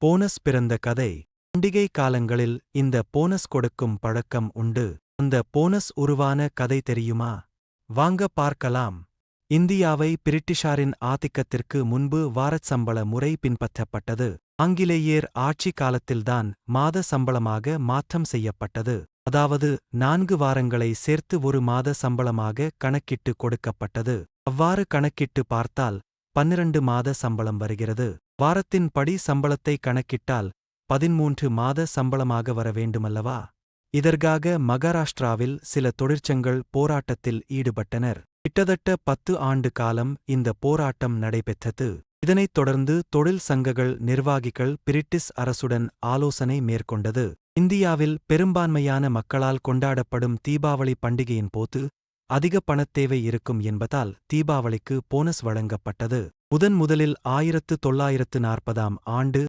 Bonus பிறந்த கதை. பண்டிகை காலங்களில் இந்த போனஸ் கொடுக்கும் பழக்கம் உண்டு. அந்த போனஸ் உருவான கதை தெரியுமா? வாங்க பார்க்கலாம். இந்தியாவை பிரிட்டிஷாரின் ஆதிக்கத்திற்கு முன்பு வாரச்சம்பள முறை பின்பற்றப்பட்டது. ஆங்கிலேயர் ஆட்சி காலத்தில்தான் மாத சம்பளமாக மாற்றம் செய்யப்பட்டது. அதாவது 4 வாரங்களை சேர்த்து ஒரு மாத சம்பளமாக கணக்கிட்டு கொடுக்கப்பட்டது. அவ்வாறு கணக்கிட்டு பார்த்தால் 12 மாத சம்பளம் வருகிறது. வாரத்தின் படி சம்பளத்தை கணக்கிட்டால் 13 மாத சம்பளமாக வர வேண்டுமல்லவா? இதற்காக மகாராஷ்டிராவில் சில தொழிற்சங்கள் போராட்டத்தில் ஈடுபட்டனர். கிட்டத்தட்ட 10 ஆண்டு காலம் இந்த போராட்டம் நடைபெற்றது. இதனைத் தொடர்ந்து தொழில் சங்கங்கள் நிர்வாகிகள் பிரிட்டிஷ் அரசுடன் ஆலோசனை மேற்கொண்டது. இந்தியாவில் பெரும்பான்மையான மக்களால் கொண்டாடப்படும் தீபாவளி பண்டிகையின் போது அதிக பணத்தேவை இருக்கும் என்பதால் தீபாவளிக்கு போனஸ் வழங்கப்பட்டது. முதலில் 1940ஆம் ஆண்டு